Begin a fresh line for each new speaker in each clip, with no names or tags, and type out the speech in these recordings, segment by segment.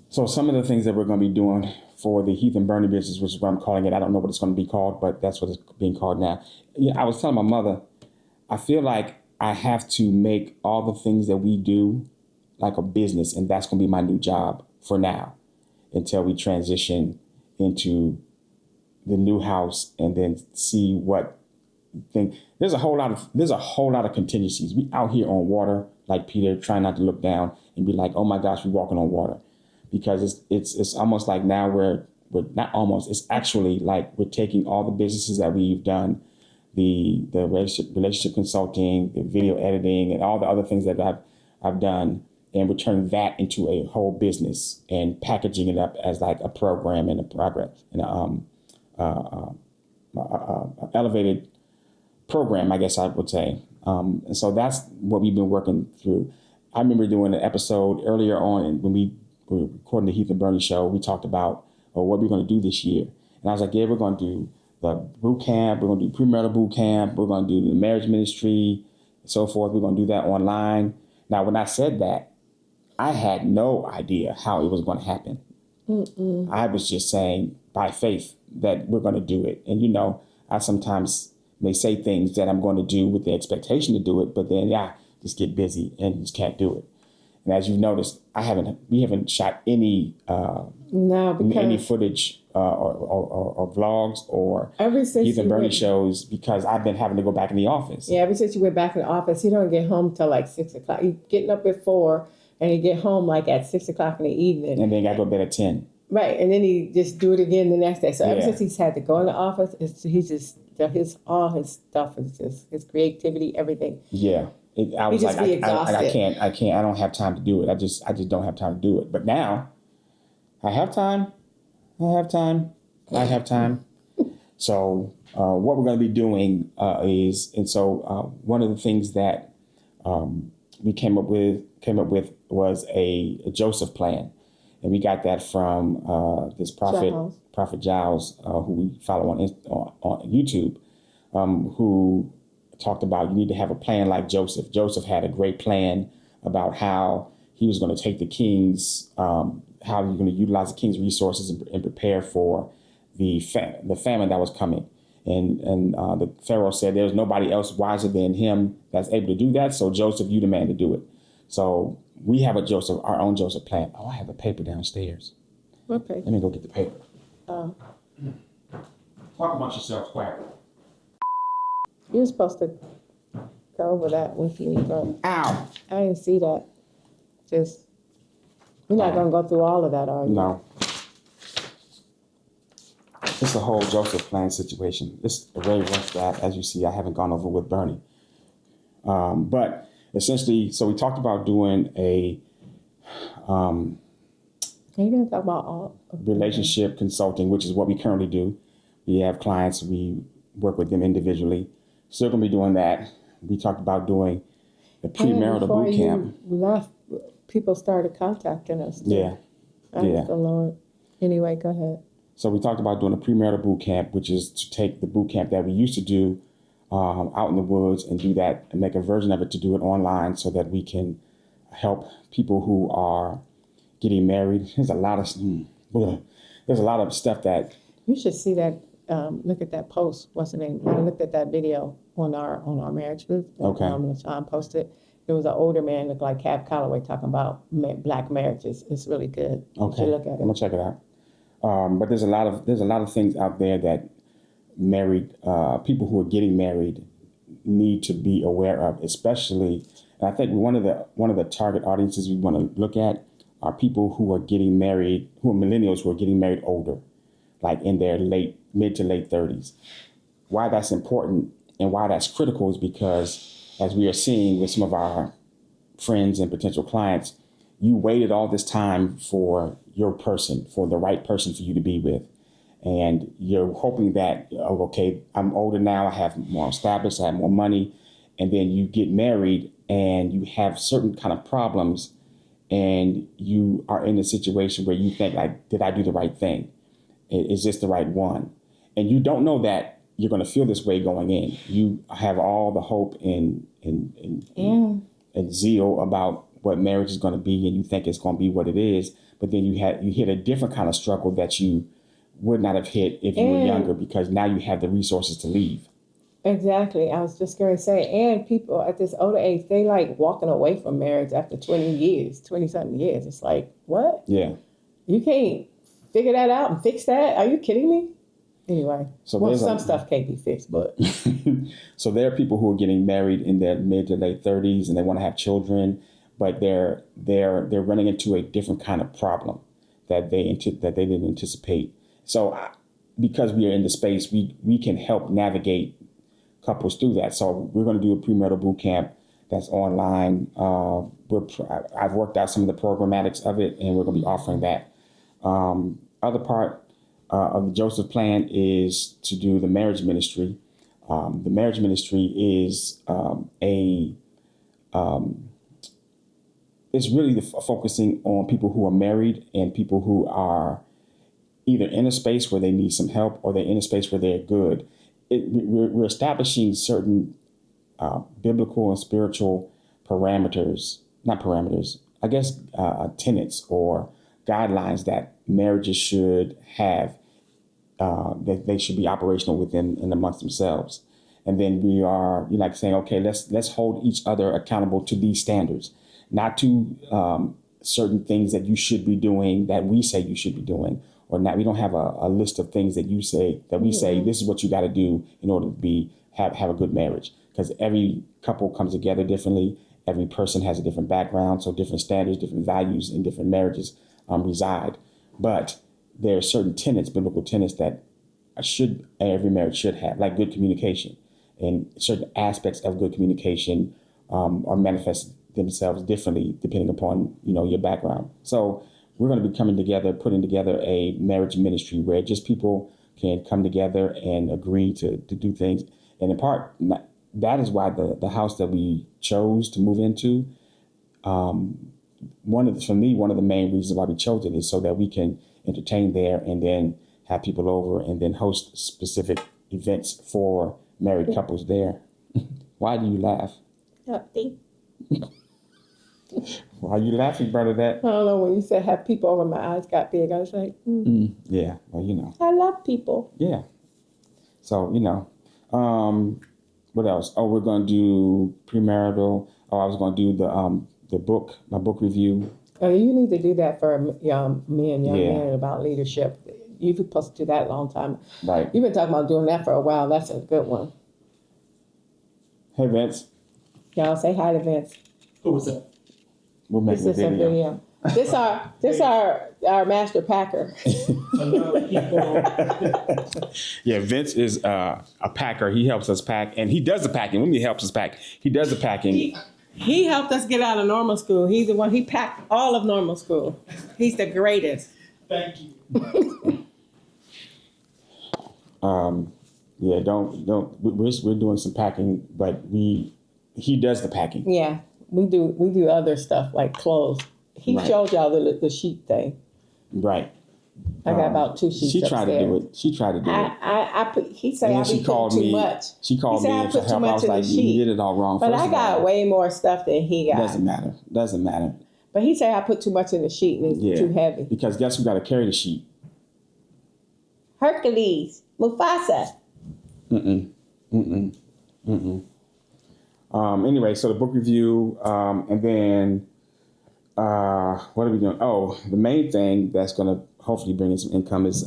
So some of the things that we're going to be doing for the Heath and Bernie business, which is what I'm calling it, I don't know what it's going to be called, but that's what it's being called now. Yeah, I was telling my mother, I feel like I have to make all the things that we do like a business, and that's going to be my new job for now until we transition into the new house and then see what thing. There's a whole lot of contingencies. We out here on water, like Peter, trying not to look down and be like, oh my gosh, we're walking on water, because it's almost like now we're not almost. It's actually like we're taking all the businesses that we've done, the relationship consulting, the video editing, and all the other things that I've done, and we're turning that into a whole business and packaging it up as like a program and a progress and elevated program, I guess I would say. And so that's what we've been working through. I remember doing an episode earlier on when we were recording the Heath and Bernie show. We talked about what we're going to do this year. And I was like, yeah, we're going to do the boot camp. We're going to do premarital boot camp. We're going to do the marriage ministry and so forth. We're going to do that online. Now, when I said that, I had no idea how it was going to happen. I was just saying by faith that we're going to do it. And, I sometimes may say things that I'm going to do with the expectation to do it, but then just get busy and just can't do it. And as you've noticed, we haven't shot any any footage or vlogs or Heath and Bernie shows because I've been having to go back in the office.
Yeah, ever since you went back in the office, you don't get home till like 6 o'clock. You're getting up at 4 and you get home like at 6 o'clock in the evening.
And then got to go to bed at 10.
Right, and then he just do it again the next day. So ever since he's had to go in the office, all his stuff is just his creativity, everything.
Yeah, I was like, I can't. I don't have time to do it. I just don't have time to do it. But now, I have time. So what we're going to be doing is, and so one of the things that we came up with was a Joseph plan. And we got that from this Prophet Giles, who we follow on YouTube, who talked about you need to have a plan like Joseph. Joseph had a great plan about how he was going to take the king's, how he was going to utilize the king's resources and prepare for the famine that was coming. And the Pharaoh said, there's nobody else wiser than him that's able to do that. So Joseph, you the man to do it. So we have our own Joseph plan. Oh, I have the paper downstairs.
Okay.
Let me go get the paper. Talk amongst yourselves, quiet.
You were supposed to go over that with me, but
Ow!
I didn't see that. You're not going to go through all of that, are you?
No. It's a whole Joseph plan situation. It's a very rough that, as you see, I haven't gone over with Bernie. But essentially, so we talked about doing a
You're going to talk about all
relationship consulting, which is what we currently do. We have clients, we work with them individually. Still going to be doing that. We talked about doing the premarital boot camp.
You left, people started contacting us. Too.
Yeah.
Thank the Lord. Anyway, go ahead.
So we talked about doing a premarital boot camp, which is to take the boot camp that we used to do out in the woods and do that and make a version of it to do it online so that we can help people who are getting married. There's a lot of stuff that
you should see that. Look at that post. What's the name? I looked at that video on our marriage group.
Okay.
Sean posted. It was an older man, looked like Cab Calloway, talking about black marriages. It's really good.
Okay.
You should look at it.
I'm gonna check it out. But there's a lot of things out there that married people who are getting married need to be aware of, especially. And I think one of the target audiences we want to look at are people who are getting married, who are millennials who are getting married older, like in their mid to late 30s. Why that's important and why that's critical is because, as we are seeing with some of our friends and potential clients, you waited all this time for your person, for the right person for you to be with. And you're hoping that, okay, I'm older now, I have more established, I have more money. And then you get married and you have certain kind of problems and you are in a situation where you think, like, did I do the right thing? Is this the right one? And you don't know that you're going to feel this way going in. You have all the hope and zeal about what marriage is going to be, and you think it's going to be what it is, but then you hit a different kind of struggle that you would not have hit if you were younger, because now you have the resources to leave.
Exactly. I was just going to say, and people at this older age, they like walking away from marriage after 20 something years. It's like, what?
Yeah.
You can't figure that out and fix that? Are you kidding me? Anyway, so some stuff can't be fixed, but.
So there are people who are getting married in their mid to late 30s and they want to have children, but they're running into a different kind of problem that they didn't anticipate. So because we are in the space, we can help navigate couples through that. So we're going to do a premarital boot camp that's online. I've worked out some of the programmatics of it, and we're going to be offering that. Other part of the Joseph plan is to do the marriage ministry. The marriage ministry is it's really focusing on people who are married and people who are either in a space where they need some help or they're in a space where they're good. We're establishing certain biblical and spiritual tenets or guidelines that marriages should have, that they should be operational within and amongst themselves. And then we are saying, okay, let's hold each other accountable to these standards, not to certain things that you should be doing that we say you should be doing, or not. We don't have a list of things that we say this is what you got to do in order to have a good marriage, because every couple comes together differently. Every person has a different background, so different standards, different values in different marriages reside. But there are certain tenets, biblical tenets, that every marriage should have, like good communication, and certain aspects of good communication are manifest themselves differently depending upon your background. So we're going to be putting together a marriage ministry where just people can come together and agree to do things. And in part, that is why the house that we chose to move into, one of the main reasons why we chose it is so that we can entertain there and then have people over and then host specific events for married couples there. Why do you laugh?
Nothing.
Why are you laughing, Bernadette?
I don't know. When you said have people over, my eyes got big. I was like,
Yeah, well,
I love people.
Yeah. So, what else? Oh, we're going to do premarital. Oh, I was going to do my book review.
Oh, you need to do that for young men about leadership. You've been supposed to do that a long time.
Right.
You've been talking about doing that for a while. That's a good one.
Hey, Vince.
Y'all say hi to Vince.
Who was that?
We're making a video.
This our master packer.
Yeah, Vince is a packer. He helps us pack, and he does the packing. When he helps us pack, he does the packing.
He helped us get out of normal school. He's the one. He packed all of normal school. He's the greatest.
Thank you.
Yeah, don't. We're doing some packing, but he does the packing.
Yeah, we do other stuff like clothes. He showed y'all the sheet thing.
Right.
I got about 2 sheets.
She tried
upstairs.
to do it. He
said I be putting too much.
She called me and for help. I was like, you did it all wrong.
But I got way more stuff than he got.
Doesn't matter.
But he said I put too much in the sheet and it's too heavy.
Because guess who got to carry the sheet?
Hercules, Mufasa.
Anyway, so the book review, and then what are we doing? Oh, the main thing that's going to hopefully bring in some income is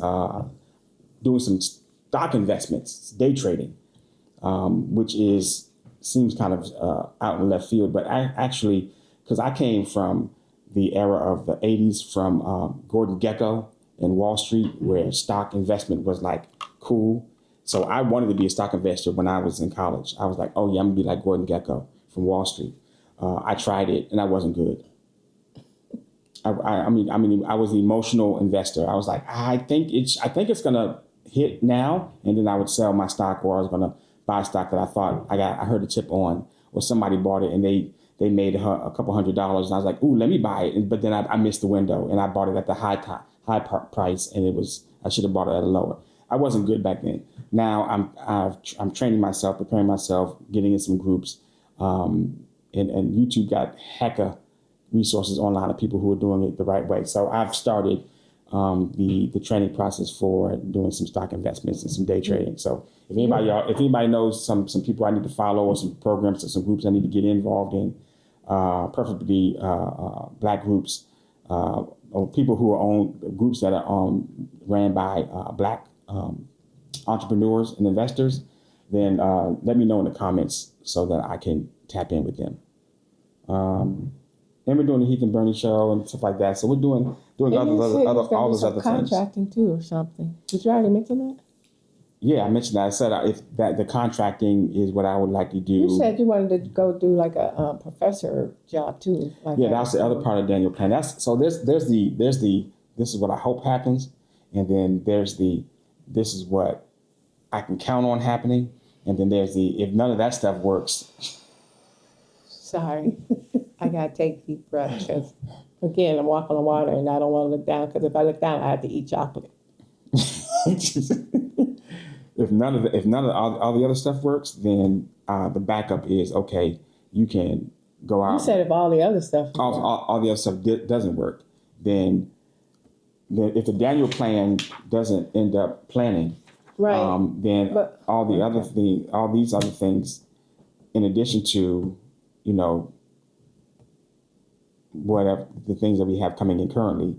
doing some stock investments, day trading, which seems kind of out in left field. But I actually, because I came from the era of the 80s from Gordon Gekko in Wall Street, where stock investment was like cool. So I wanted to be a stock investor when I was in college. I was like, oh yeah, I'm gonna be like Gordon Gekko from Wall Street. I tried it and I wasn't good. I mean, I was the emotional investor. I was like, I think it's gonna hit now, and then I would sell my stock, or I was gonna buy stock that I thought I heard a tip on, or somebody bought it and they made a couple $100, and I was like, ooh, let me buy it. But then I missed the window, and I bought it at the high price, and I should have bought it at a lower. I wasn't good back then. Now I'm training myself, preparing myself, getting in some groups, and YouTube got hecka resources online of people who are doing it the right way. So I've started the training process for doing some stock investments and some day trading. So if anybody knows some people I need to follow or some programs or some groups I need to get involved in, preferably Black groups or people who are on groups that are ran by Black entrepreneurs and investors, then let me know in the comments so that I can tap in with them. And we're doing the Heath and Bernie show and stuff like that. So we're doing all those other things.
Contracting too or something. Did you already mention that?
Yeah, I mentioned that. I said if that the contracting is what I would like to do.
You said you wanted to go do like a professor job too. Like
yeah, that's the other part of Daniel plan. There's the this is what I hope happens, and then there's the this is what I can count on happening, and then there's the if none of that stuff works.
Sorry, I gotta take deep breaths because again I'm walking on water and I don't want to look down because if I look down I have to eat chocolate.
If none of all the other stuff works, then the backup is okay. You can go out.
You said if all the other stuff,
all the other stuff doesn't work, then if the Daniel plan doesn't end up planning,
right?
Then all these other things, in addition to, whatever the things that we have coming in currently,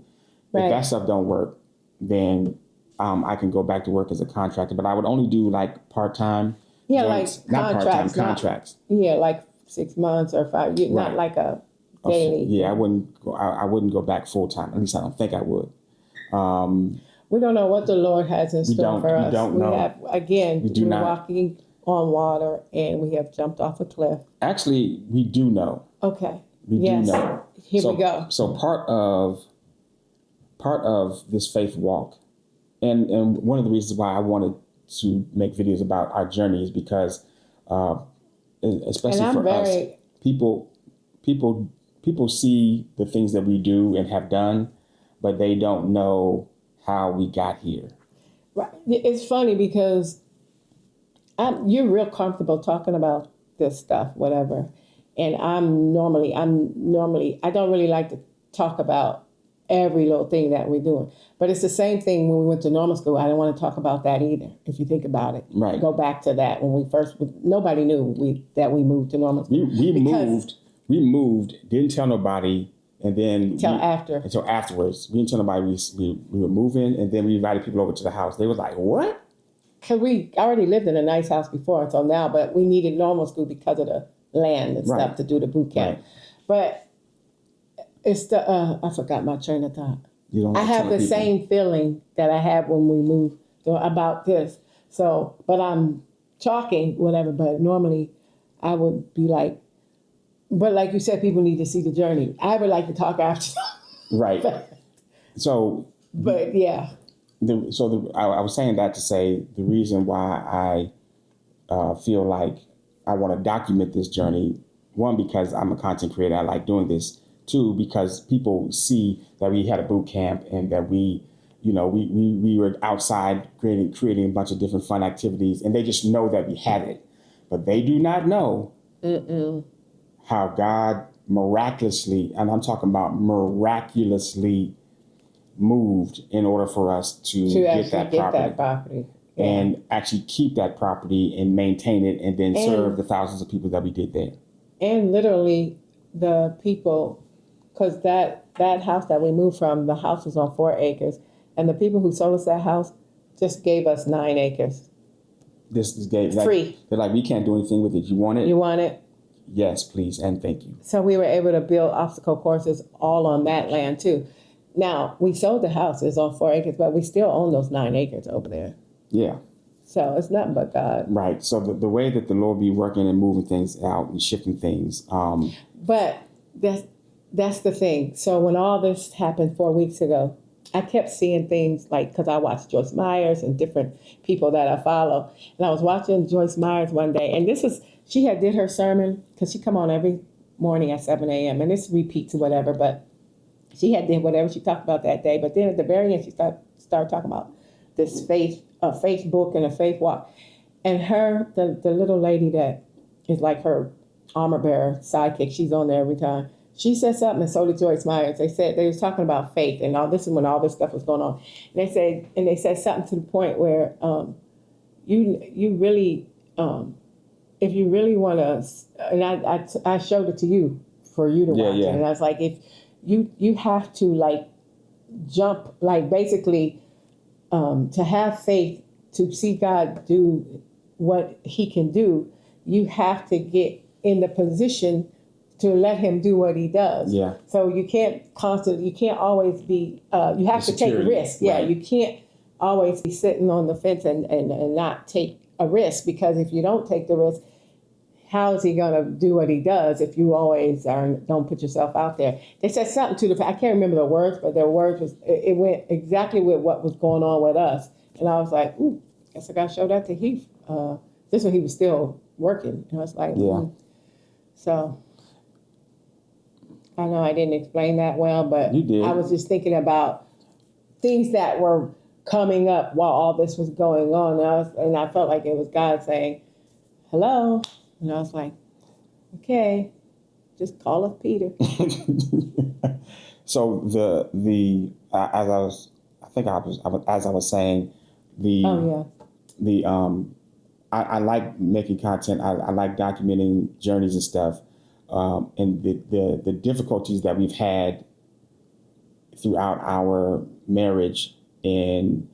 if that stuff don't work, then I can go back to work as a contractor, but I would only do like part-time.
Yeah,
joints,
like
not
contracts.
Contracts.
Yeah, like 6 months or 5. Not like a daily.
Yeah, I wouldn't go back full-time. At least I don't think I would.
We don't know what the Lord has in store for us.
We don't know.
We're walking on water and we have jumped off a cliff.
Actually, we do know.
Okay.
We do know.
Here we go.
So part of this faith walk, and one of the reasons why I wanted to make videos about our journey is because, especially for us, people see the things that we do and have done, but they don't know how we got here.
Right. It's funny because you're real comfortable talking about this stuff, whatever. And I don't really like to talk about every little thing that we're doing. But it's the same thing when we went to normal school. I didn't want to talk about that either, if you think about it.
Right.
Go back to that when we first, nobody knew that we moved to normal school.
We moved, didn't tell nobody, and then until afterwards. We didn't tell nobody we were moving, and then we invited people over to the house. They were like, what?
Because we already lived in a nice house before until now, but we needed normal school because of the land and stuff to do the boot camp.
Right.
But it's I forgot my train of thought.
I
have the same feeling that I had when we moved about this. So, but I'm talking, whatever, but normally I would be like, but like you said, people need to see the journey. I would like to talk after.
Right. So.
But yeah.
I was saying that to say the reason why I feel like I want to document this journey, one, because I'm a content creator, I like doing this. Two, because people see that we had a boot camp and that we were outside creating a bunch of different fun activities, and they just know that we had it, but they do not know how God miraculously, and I'm talking about miraculously, moved in order for us to get that property.
Yeah.
And actually keep that property and maintain it, and then serve the thousands of people that we did there.
And literally the people, because that house that we moved from, the house was on 4 acres, and the people who sold us that house just gave us 9 acres.
This is
free.
They're like, we can't do anything with it. You want it?
You want it?
Yes, please, and thank you.
So we were able to build obstacle courses all on that land too. Now, we sold the house, it's on 4 acres, but we still own those 9 acres over there.
Yeah.
So it's nothing but God.
Right. So the way that the Lord be working and moving things out and shifting things.
But that's the thing. So when all this happened 4 weeks ago, I kept seeing things like, because I watched Joyce Myers and different people that I follow. And I was watching Joyce Myers one day, and she had did her sermon, because she come on every morning at 7 a.m. and this repeats or whatever, but she had did whatever she talked about that day. But then at the very end, she started talking about this a faith book and a faith walk. And the little lady that is like her armor bearer sidekick, she's on there every time. she said something, and so did Joyce Myers. They was talking about faith, and all this is when all this stuff was going on. And they said something to the point where you really, if you really want to, and I showed it to you for you to watch it, and I was like, if you have to like jump, like basically to have faith to see God do what He can do, you have to get in the position to let Him do what He does.
Yeah.
So you can't always be, you have to take risks. Yeah,
right.
You can't always be sitting on the fence and not take a risk, because if you don't take the risk, how is He going to do what He does if you always don't put yourself out there? They said something to the, I can't remember the words, but their words was, it went exactly with what was going on with us. And I was like, ooh, guess I got to show that to Heath. This one he was still working. And I was like, So I know I didn't explain that well, but
you did.
I was just thinking about things that were coming up while all this was going on. And I felt like it was God saying, hello. And I was like, okay, just call us Peter.
So as I was saying, I like making content. I like documenting journeys and stuff, and the difficulties that we've had throughout our marriage and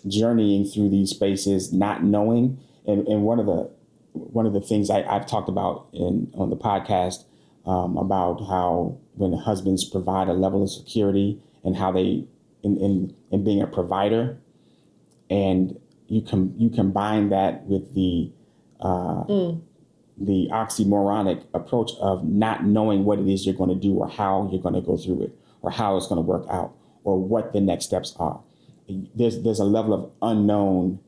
journeying through these spaces, not knowing. And one of the things I've talked about on the podcast about how when husbands provide a level of security and how they in being a provider, and you combine that with the oxymoronic approach of not knowing what it is you're going to do or how you're going to go through it or how it's going to work out or what the next steps are. There's a level of unknown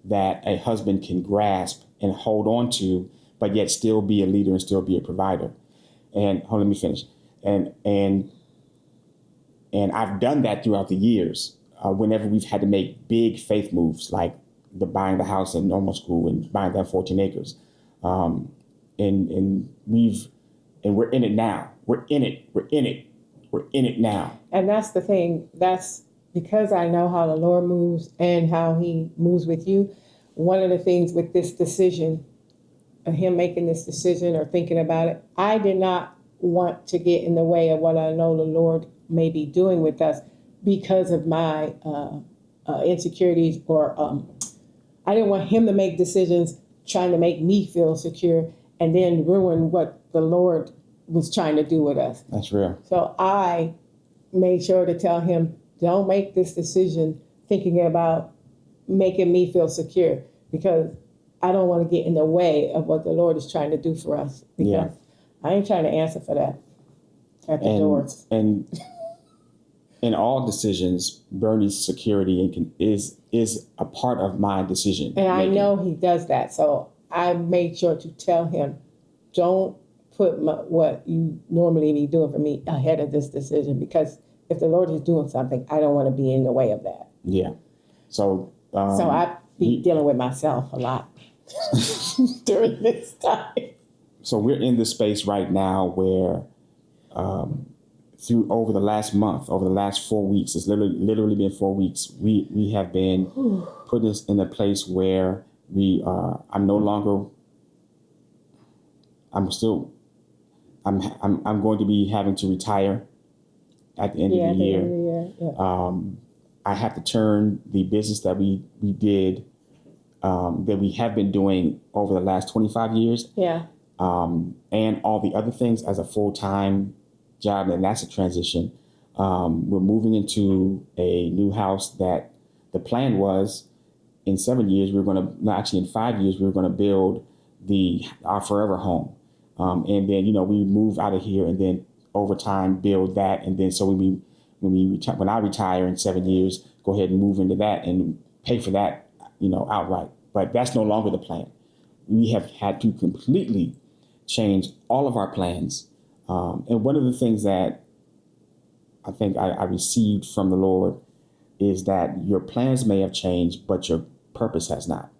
that a husband can grasp and hold on to, but yet still be a leader and still be a provider. And let me finish. And I've done that throughout the years. Whenever we've had to make big faith moves, like buying the house in normal school and buying that 14 acres, and we're in it now. We're in it now.
And that's the thing. That's because I know how the Lord moves and how He moves with you. One of the things with this decision, Him making this decision or thinking about it, I did not want to get in the way of what I know the Lord may be doing with us because of my insecurities, or I didn't want Him to make decisions trying to make me feel secure and then ruin what the Lord was trying to do with us.
That's real.
So I made sure to tell Him, don't make this decision thinking about making me feel secure, because I don't want to get in the way of what the Lord is trying to do for us. Because I ain't trying to answer for that at the doors.
And in all decisions, Bernie's security is a part of my decision.
And I know He does that. So I made sure to tell Him, don't put what you normally be doing for me ahead of this decision, because if the Lord is doing something, I don't want to be in the way of that.
Yeah. So
I be dealing with myself a lot during this time.
So we're in this space right now where over the last 4 weeks, it's literally been 4 weeks, we have been put us in a place where I'm going to be having to retire at the end of the year. Yeah. I have to turn the business that we did, that we have been doing over the last 25 years.
Yeah.
And all the other things as a full-time job, and that's a transition. We're moving into a new house that the plan was in 7 years, in 5 years, we were going to build our forever home. And then, we move out of here and then over time build that. And then so when I retire in 7 years, go ahead and move into that and pay for that, outright. But that's no longer the plan. We have had to completely change all of our plans. And one of the things that I think I received from the Lord is that your plans may have changed, but your purpose has not.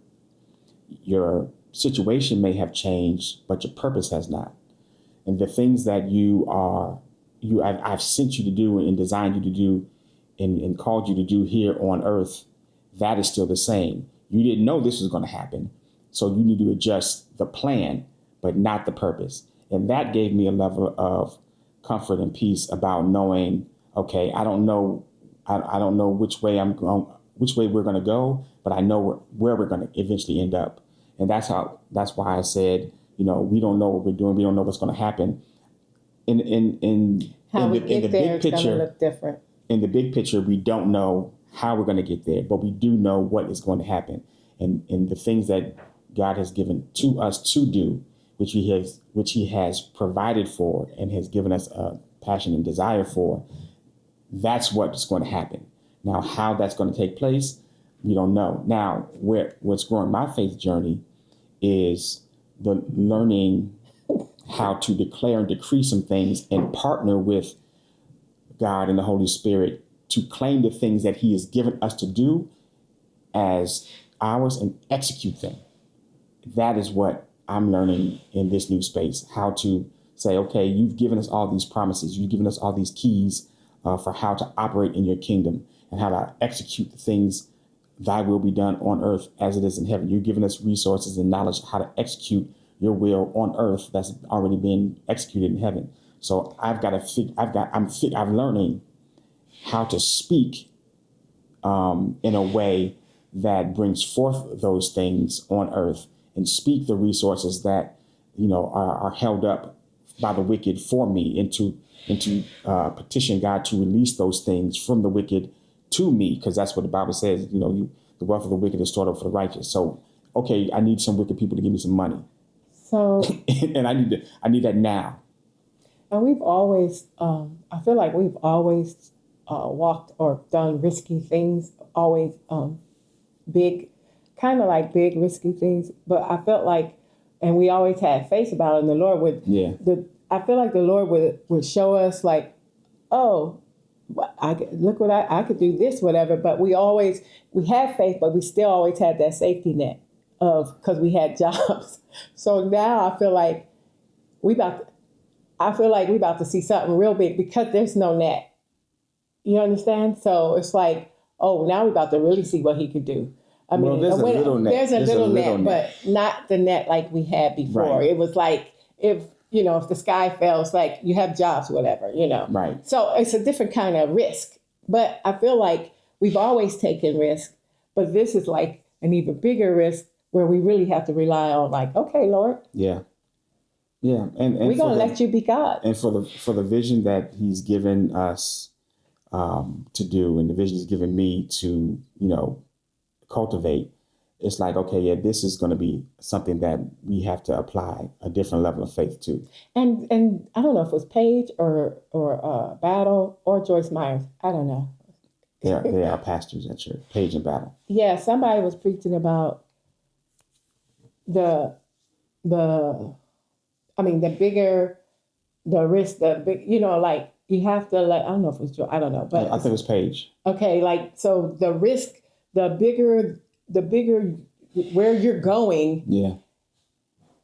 Your situation may have changed, but your purpose has not. And the things that I've sent you to do and designed you to do and called you to do here on earth, that is still the same. You didn't know this was going to happen. So you need to adjust the plan, but not the purpose. And that gave me a level of comfort and peace about knowing, okay, I don't know which way we're going to go, but I know where we're going to eventually end up. And that's why I said, we don't know what we're doing. We don't know what's going to happen. In the big picture,
look different.
In the big picture, we don't know how we're going to get there, but we do know what is going to happen. And the things that God has given to us to do, which he has provided for and has given us a passion and desire for, that's what's going to happen. Now, how that's going to take place, we don't know. Now, what's growing my faith journey is the learning how to declare and decree some things and partner with God and the Holy Spirit to claim the things that he has given us to do as ours and execute them. That is what I'm learning in this new space, how to say, okay, you've given us all these promises. You've given us all these keys for how to operate in your kingdom and how to execute the things thy will be done on earth as it is in heaven. You've given us resources and knowledge how to execute your will on earth that's already been executed in heaven. So I'm learning how to speak in a way that brings forth those things on earth and speak the resources that, are held up by the wicked for me, and to petition God to release those things from the wicked to me, because that's what the Bible says. The wealth of the wicked is stored up for the righteous. So, okay, I need some wicked people to give me some money.
So,
and I need that now.
And we've always, I feel like we've always walked or done risky things, always big risky things. But I felt like, and we always had faith about it, and the Lord would, I feel like the Lord would show us like, oh, look what I could do this, whatever. But we had faith, but we still always had that safety net because we had jobs. So now I feel like we about to see something real big because there's no net. You understand? So it's like, oh, now we're about to really see what he could do. I mean,
there's a little net.
There's a little net, but not the net like we had before. Right. It was like if the sky fell, it's like you have jobs, whatever, Right. So it's a different kind of risk. But I feel like we've always taken risk, but this is like an even bigger risk where we really have to rely on like, okay, Lord.
Yeah. Yeah. And
we're going to let you be God.
And for the vision that he's given us to do, and the vision he's given me to, cultivate, it's like, okay, yeah, this is going to be something that we have to apply a different level of faith to.
And I don't know if it was Paige or Battle or Joyce Myers. I don't know.
They are pastors at church, Paige and Battle.
Yeah, somebody was preaching about the bigger the risk, like you have to I don't know if it was Joy, I don't know, but
I think it was Paige.
Okay, so the risk, the bigger where you're going,
yeah,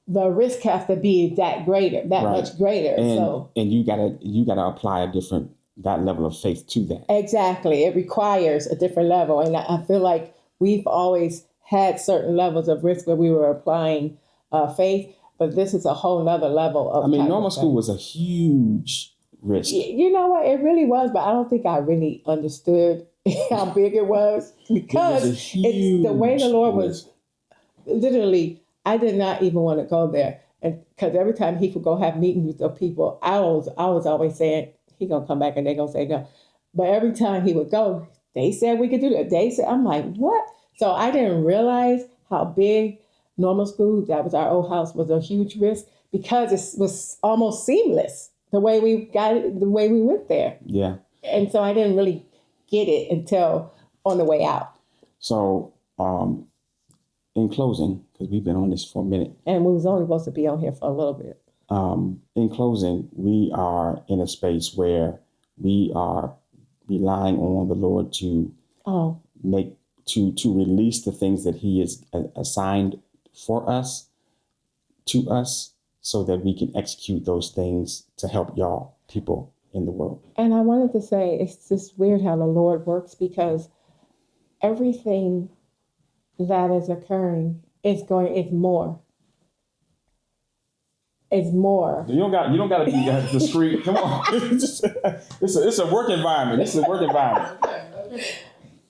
the risk has to be that much greater.
And you gotta apply that level of faith to that.
Exactly, it requires a different level, and I feel like we've always had certain levels of risk where we were applying faith, but this is a whole nother level of.
I mean, normal school was a huge risk.
You know what? It really was, but I don't think I really understood how big it was because it's the way the Lord was. Literally, I did not even want to go there, and because every time he would go have meetings with the people, I was always saying he gonna come back and they gonna say no, but every time he would go, they said we could do that. They said, I'm like, what? So I didn't realize how big normal school, that was our old house, was a huge risk because it was almost seamless the way we got it, the way we went there.
Yeah.
And so I didn't really get it until on the way out.
So in closing, because we've been on this for a minute.
And we was only supposed to be on here for a little bit.
In closing, we are in a space where we are relying on the Lord to to release the things that he has assigned for us, to us, so that we can execute those things to help y'all people in the world.
And I wanted to say, it's just weird how the Lord works, because everything that is occurring is more. It's more.
You don't got to be discreet. Come on, it's a work environment. It's a work environment.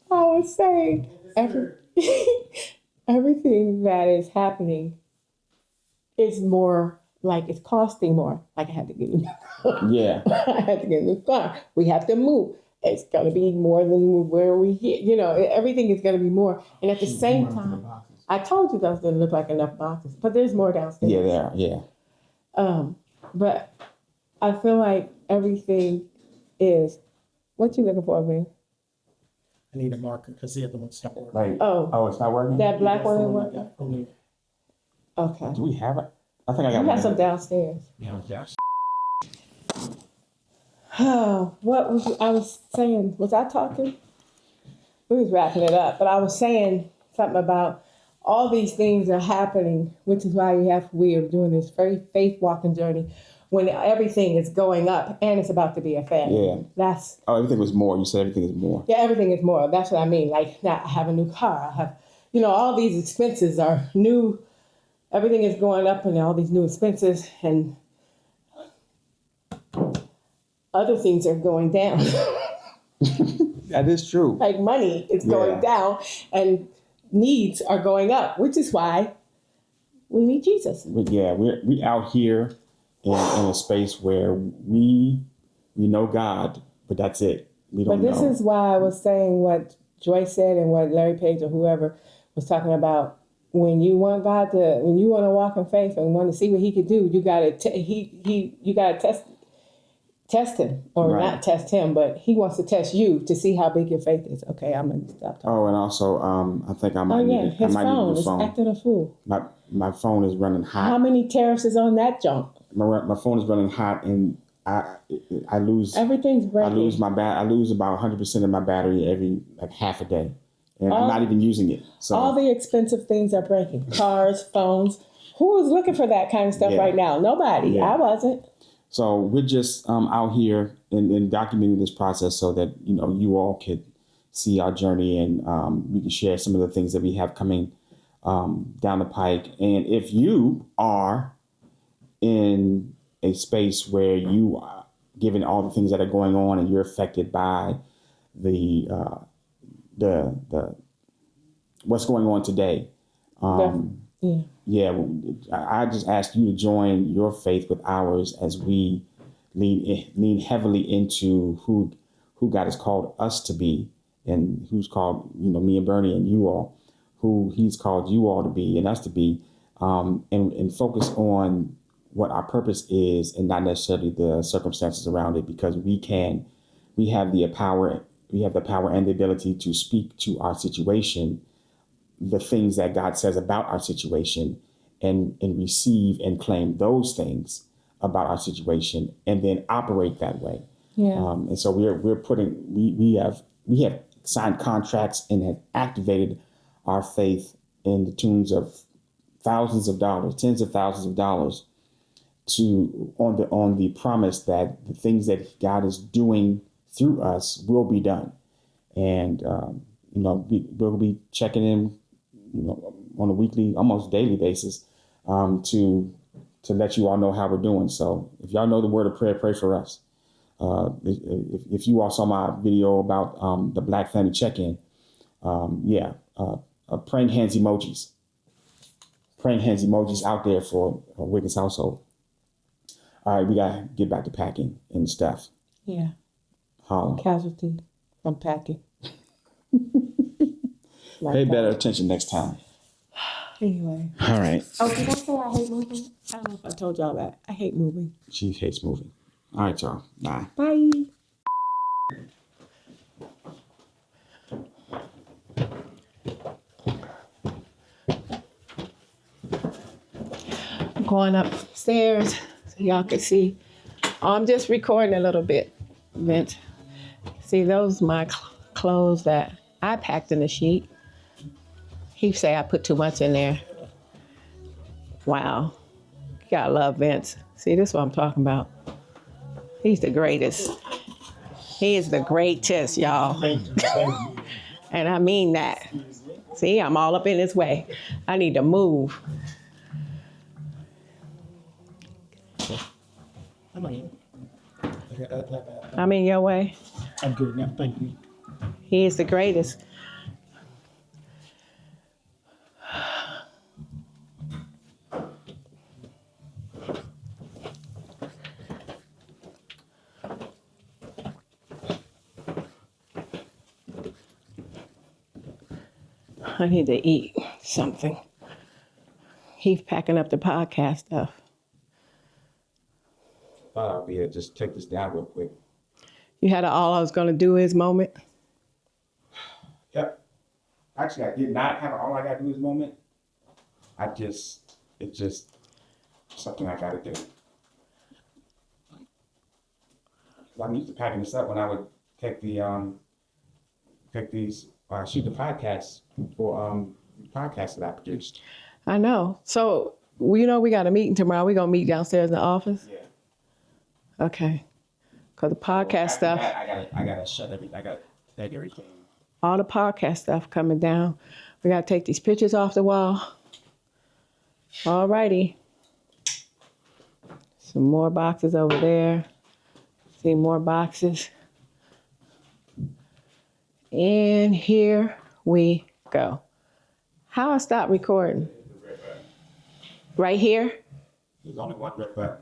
I was saying, everything that is happening is more, like it's costing more. Like I had to get a new car.
Yeah.
I had to get a new car. We have to move. It's going to be more than where we here. You know, everything is going to be more. And at the same time, I told you those didn't look like enough boxes, but there's more downstairs.
Yeah, there. Yeah.
But I feel like everything is. What you looking for, man?
I need a marker because the other one's not working.
Like,
Oh,
it's not working?
that black one ain't
I
working?
got from there.
Okay.
Do we have it? I think I got
You
one.
have some downstairs.
Yeah, that's
Oh, I was saying? Was I talking? We was wrapping it up, but I was saying something about all these things are happening, which is why we are doing this very faith walking journey when everything is going up and it's about to be a famine.
Yeah. Everything was more. You said everything is more.
Yeah, everything is more. That's what I mean. Like, now I have a new car. I have, all these expenses are new. Everything is going up, and all these new expenses, and other things are going down.
That is true.
Like money is going down, and needs are going up, which is why we need Jesus.
Yeah, we out here in a space where we know God, but that's it. We don't know.
But this is why I was saying what Joyce said and what Larry Page or whoever was talking about. When you want to walk in faith and want to see what He could do, you got to you got to test Him, or
Right.
not test Him, but He wants to test you to see how big your faith is. Okay, I'm gonna stop talking.
Oh, and also, I think I might need
His
a
phone
new
is
phone.
acting a fool.
My phone is running hot.
How many tariffs is on that junk?
My phone is running hot, and I lose.
Everything's breaking.
I lose about 100% of my battery every half a day, and I'm not even using it. So
all the expensive things are breaking. Cars, phones. Who is looking for that kind of stuff right now? Nobody.
Yeah.
I wasn't.
So we're just out here and documenting this process so that you all could see our journey, and we can share some of the things that we have coming down the pike. And if you are in a space where you are, given all the things that are going on, and you're affected by the what's going on today, I just ask you to join your faith with ours as we lean heavily into who God has called us to be, and who's called me and Bernie and you all, who He's called you all to be and us to be, and focus on what our purpose is, and not necessarily the circumstances around it, because we have the power and the ability to speak to our situation, the things that God says about our situation, and receive and claim those things about our situation, and then operate that way.
Yeah.
And so we have signed contracts and have activated our faith in the tunes of thousands of dollars, tens of thousands of dollars, on the promise that the things that God is doing through us will be done. And we'll be checking in on a weekly, almost daily basis, to let you all know how we're doing. So if y'all know the word of prayer, pray for us. If you all saw my video about the Black Family Check-in, praying hands emojis out there for Wiggins Household. All right, we gotta get back to packing and stuff.
Yeah.
Holla.
Casualty from packing.
Pay better attention next time.
Anyway.
All right.
Oh, did I say I hate moving? I don't know if I told y'all that. I hate moving.
She hates moving. All right, y'all. Bye.
Bye. I'm going upstairs so y'all can see. I'm just recording a little bit, Vince. See, those are my clothes that I packed in the sheet. He say I put too much in there. Wow. Gotta love Vince. See, this is what I'm talking about. He's the greatest. He is the greatest, y'all.
Thank you. Thank you.
And I mean that. See, I'm all up in his way. I need to move.
I'm like,
I'm in your way.
I'm good now. Thank you.
He is the greatest. I need to eat something. He's packing up the podcast stuff.
Thought I'd be able to just take this down real quick.
You had a all I was gonna do is moment.
Yep. Actually, I did not have all I got to do this moment. It's just something I got to do. I'm used to packing this up when I would take shoot the podcast for podcasts that I produced.
I know. So, we got a meeting tomorrow. We're gonna meet downstairs in the office.
Yeah.
Okay. Cause the podcast stuff,
I gotta shut everything. I gotta take everything.
all the podcast stuff coming down. We gotta take these pictures off the wall. All righty. Some more boxes over there. See more boxes. And here we go. How I stop recording? Right here?
There's only one red button.